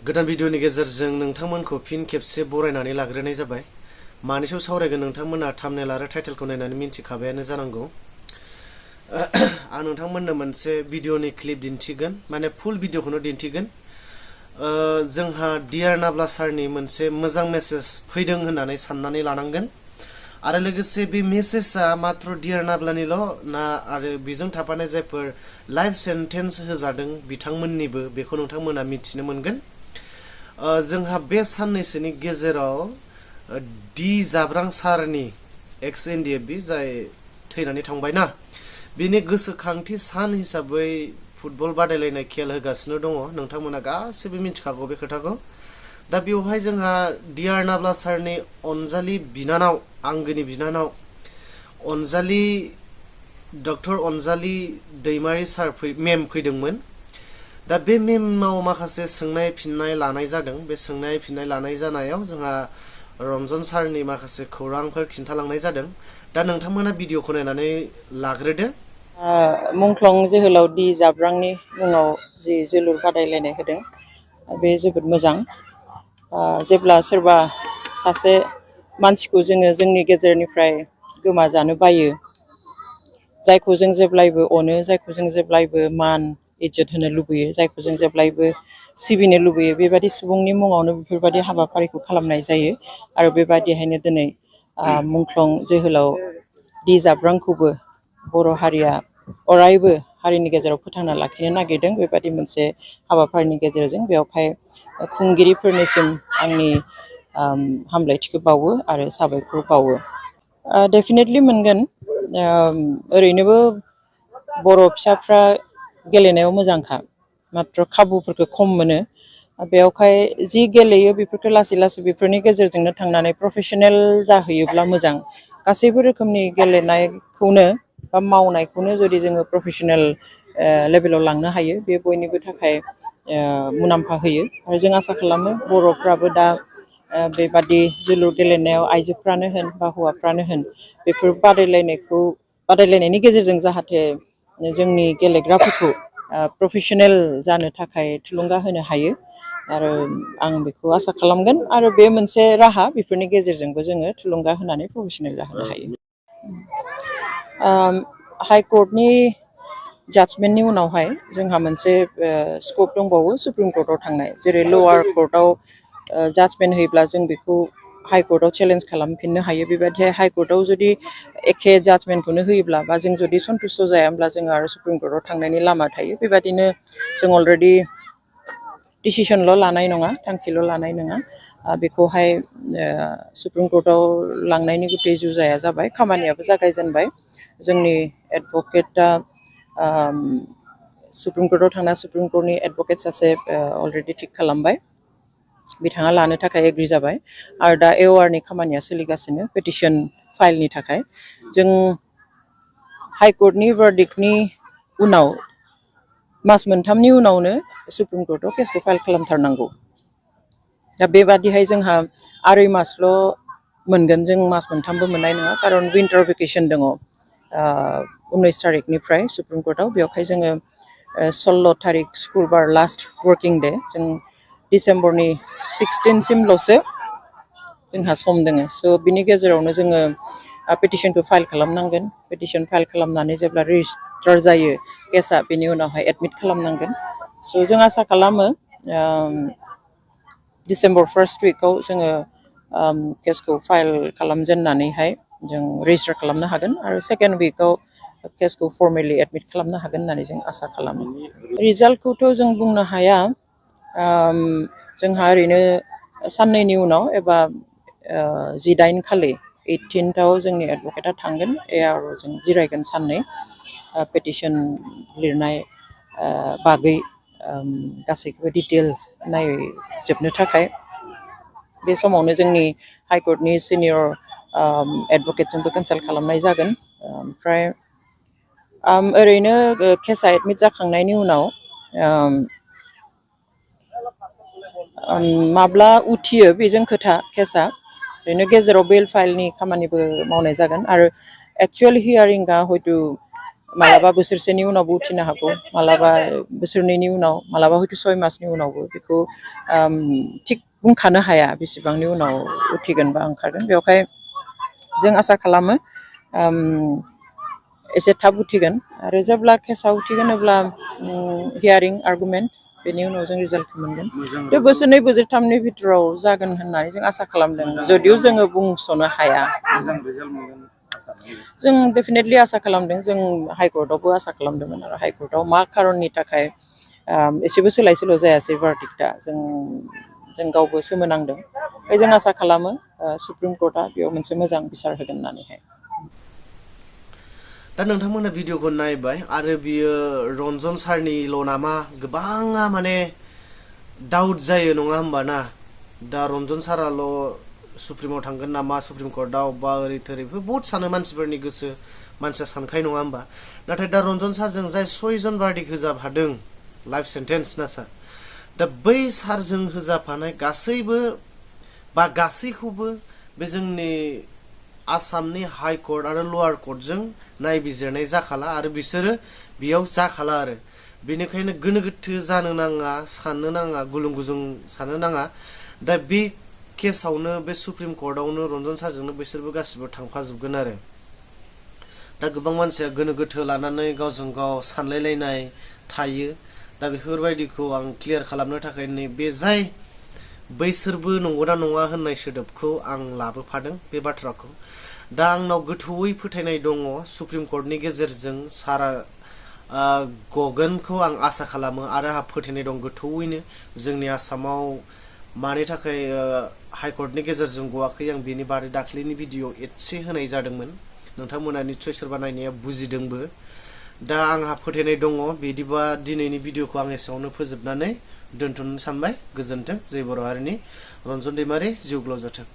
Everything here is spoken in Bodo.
गोदान भिडिअनि गेजेरजों नोंथांमोनखौ फिन खेबसे बरायनानै लाग्रोनाय जाबाय। मानि सायाव सावरायगोन नोंथांमोना थाम्बनेल आरो टाइटेलखौ नायनानै मिन्थिखाबायानो जानांगौ। आं नोंथांमोननो मोनसे भिडिअनि क्लिप दिन्थिगोन, माने फुल भिडिअखौनो दिन्थिगोन। जोंहा डियार नाब्ला सारनि मोनसे मोजां मेसेज फैदों होननानै साननानै लानांगोन। आरो लोगोसे बे मेसेजआ मात्र डियार नाब्लानिल' ना आरो बेजों थाफानाय जायफोर लाइफ सेन्टेन्स होजादों बिथांमोननिबो, बेखौ नोंथांमोना मिथिनो मोनगोन। जोंहा बे साननैसोनि गेजेराव डि जाब्रां सारनि एक्स एनडिएफबि जाय थैनानै थांबायना, बिनि गोसोखांथि सान हिसाबै फुटबल बादायलायनाय खेल होगासिनो दङ। नोंथांमोना गासैबो मिथिखागौ बे खोथाखौ। दा बेवहाय जोंहा डियार नाब्ला सारनि अनजालि बिनानाव, आंगोनि बिनानाव अनजालि डक्टर अनजालि दैमारी सार मेम फैदोंमोन। दा बे मेमाव माखासे सोंनाय फिननाय लानाय जादों। बे सोंनाय फिननाय लानाय जानायाव जोंहा रनजन सारनि माखासे खौरांफोर खिन्थालांनाय जादों। दा नोंथांमोना भिडिअखौ नायनानै लाग्रोदो। मुंख्लं जोहोलाव डि जाब्रांनि मुङाव जि जोलुर बादायलायनाय होदों, बे जोबोद मोजां। जेब्ला सोरबा सासे मानसिखौ जोङो जोंनि गेजेरनिफ्राय गोमाजानो बायो, जायखौ जों जेब्लायबो अनो, जायखौ जों जेब्लायबो मान इज्जत होनो लुबैयो, जायखौ जों जेब्लायबो सिबिनो लुबैयो, बेबायदि सुबुंनि मुङावनो बेफोरबायदि हाबाफारिखौ खालामनाय जायो। आरो बेबायदिहायनो दिनै मुंख्लं जोहोलाव डि जाब्रांखौबो बर' हारिया अरायबो हारिनि गेजेराव फोथांना लाखिनो नागिरदों। बेबायदि मोनसे हाबाफारिनि गेजेरजों बेवहाय खुंगिरिफोरनिसिम आंनि हामलायथिखौ बावो आरो साबायखर बावो। डेफिनेटलि मोनगोन। ओरैनोबो बर' फिसाफ्रा गेलेनायाव मोजांखा, मात्र खाबुफोरखौ खम मोनो। बेवहाय जि गेलेयो बेफोरखौ लासै लासै बेफोरनि गेजेरजोंनो थांनानै प्रफेसनेल जाहैयोब्ला मोजां। गासैबो रोखोमनि गेलेनायखौनो बा मावनायखौनो जुदि जोङो प्रफेसनेल लेभेलाव लांनो हायो, बे बयनिबो थाखाय मुलाम्फा होयो। आरो जों आसा खालामो बर'फ्राबो दा बेबादि जोलुर गेलेनायाव आइजोफ्रानो होन बा हौवाफ्रानो होन, बेफोर बादायलायनायनि गेजेरजों जाहाथे जोंनि गेलेग्राफोरखौ प्रफेसनेल जानो थाखाय थुलुंगा होनो हायो। आरो आं बेखौ आसा खालामगोन। आरो बे मोनसे राहा, बेफोरनि गेजेरजोंबो जोङो थुलुंगा होनानै प्रफेसनेल जाहोनो हायो। हाइकर्टनि जाजमेन्टनि उनावहाय जोंहा मोनसे स्कप दंबावो सुप्रिम कर्टआव थांनाय। जेरै लवार कर्टआव जाजमेन्ट होयोब्ला जों बेखौ हाइकर्टआव चेलेन्ज खालामफिननो हायो। बेबायदिहाय हाइकर्टआव जुदि एखे जाजमेन्टखौनो होयोब्ला बा जों जुदि सन्तुस्ट' जायाब्ला जोङो आरो सुप्रिम कर्टआव थांनायनि लामा थायो। बेबायदिनो जों अलरेडि डिसिसनल' लानाय नङा, थांखिल' लानाय नङा, बेखौहाय सुप्रिम कर्टआव लांनायनि गुथै जुजाया जाबाय, खामानियाबो जागायजेनबाय। जोंनि एडभकेटआ सुप्रिम कर्टआव थांना सुप्रिम कर्टनि एडभकेट सासे अलरेडि थिक खालामबाय, बिथाङा लानो थाखाय एग्रि जाबाय। आरो दा एवारनि खामानिया सोलिगासिनो पेटिसन फाइलनि थाखाय। जों हाइकर्टनि भार्डिक्टनि उनाव मास मोनथामनि उनावनो सुप्रिम कर्टआव केसखौ फाइल खालामथारनांगौ। दा बेबादिहाय जोंहा 2.5 मासल' मोनगोन, जों मास मोनथामबो मोननाय नङा। खारन विन्टार भेकेसन दङ 19 थारिखनिफ्राय सुप्रिम कर्टआव। बेवहाय जोङो 16 थारिख सुक्रुबार लास्ट वर्किं डे, जों डिसेम्बरनि 16 सिमल'सो जोंहा सम दङ। स' बिनि गेजेरावनो जोङो पेटिसनखौ फाइल खालामनांगोन। पेटिसन फाइल खालामनानै जेब्ला रेजिस्टार जायो केसआ, बेनि उनावहाय एडमिट खालामनांगोन। स' जों आसा खालामो डिसेम्बर फार्स्ट उइकआव जोङो केसखौ फाइल खालामजेननानैहाय जों रेजिस्टार खालामनो हागोन। आरो सेकेन्ड उइकआव केसखौ फर्मेलि एडमिट खालामनो हागोन होननानै जों आसा खालामो। रिजाल्टखौथ' जों बुंनो हाया। जोंहा ओरैनो साननैनि उनाव एबा 19 खालि 18th जोंनि एडभकेटआ थांगोन, जों जिरायगोन साननै पेटिसन लिरनाय बागै गासैखौबो डिटेल्स नायजोबनो थाखाय। बे समावनो जोंनि हाइकर्टनि सिनियर एडभकेटजोंबो कनसाल्ट खालामनाय जागोन। ओमफ्राय ओरैनो केसआ एडमिट जाखांनायनि उनाव माब्ला उथियो बेजों खोथा केसआ। ओरैनो गेजेराव बेल फाइलनि खामानिबो मावनाय जागोन। आरो एक्सुवेल हियारिंआ हयथ' मालाबा बोसोरसेनि उनावबो उथिनो हागौ मालाबा बोसोरनैनि उनाव मालाबा हयथ' 6 मासनि उनावबो बेखौ थिग बुंखानो हाया बेसेबांनि उनाव उथिगोन बा ओंखारगोन बेवहाय जों आसा खालामो एसे थाब उथिगोन आरो जेब्ला केसआ उथिगोन अब्ला हियारिं आर्गुमेन्ट बेनि उनाव जों रिजाल्टखौ मोनगोन बे बोसोरनै बोसोरथामनि भितराव जागोन होननानै जों आसा खालामदों जदिव जोङो बुंस'नो हाया जों डेफिनेटलि आसा खालामदों जों हाइकर्टआवबो आसा खालामदोंमोन आरो हाइकर्टआव मा खारननि थाखाय एसेबो सोलाय सोल' जायासै भार्डिक्टआ जों गावबो सोमोनांदों ओमफ्राय जों आसा खालामो सुप्रिम कर्टआ बेयाव मोनसे मोजां बिसार होगोन होननानैहाय दा नोंथांमोना भिडिअखौ नायबाय आरो बियो रनजन सारनिल' नामा गोबाङा माने डाउट जायो नङा होमबा ना दा रनजन साराल' सुप्रिमाव थांगोन नामा सुप्रिम कर्टआव बा ओरै थोरै बहुत सानो मानसिफोरनि गोसो मानसिया सानखाय नङा होमबा नाथाय दा रनजन सारजों जाय 6 जन भार्डिक्ट होजाफादों लाइफ सेन्टेन्स ना सार दा बै सारजों होजाफानाय गासैबो बा गासैखौबो बे जोंनि आसामनि हाइ कर्ट आरो लवार कर्टजों नायबिजिरनाय जाखाला आरो बिसोरो बेयाव जाखाला आरो बेनिखायनो गोनो गोथो जानो नाङा साननो नाङा गुलुं गुजुं साननो नाङा दा बे केसआवनो बे सुप्रिम कर्टआवनो रनजन सारजोंनो बिसोरबो गासिबो थांफाजोबगोन आरो दा गोबां मानसिया गोनो गोथो लानानै गावजों गाव सानलायलायनाय थायो दा बेफोरबायदिखौ आं क्लियार खालामनो थाखाय बे जाय बैसोरबो नंगौना नङा होननाय सोदोबखौ आं लाबोफादों बे बाथ्राखौ दा आंनाव गोथौयै फोथायनाय दङ सुप्रिम कर्टनि गेजेरजों सारा गगोनखौ आं आसा खालामो आरो आंहा फोथायनाय दं गोथौयैनो जोंनि आसामाव मानि थाखाय हाइकर्टनि गेजेरजों गवाखै आं बेनि बारै दाख्लैनि भिडिअ एसे होनाय जादोंमोन नोंथांमोना निस्सय सोरबा नायनाया बुजिदोंबो दा आंहा फोथायनाय दङ बिदिबा दिनैनि भिडिअखौ आं एसेयावनो फोजोबनानै दोनथ'नो सानबाय गोजोन्थों जय बर' हारिनि रनजन दैमारि जिउ ग्लाव जाथों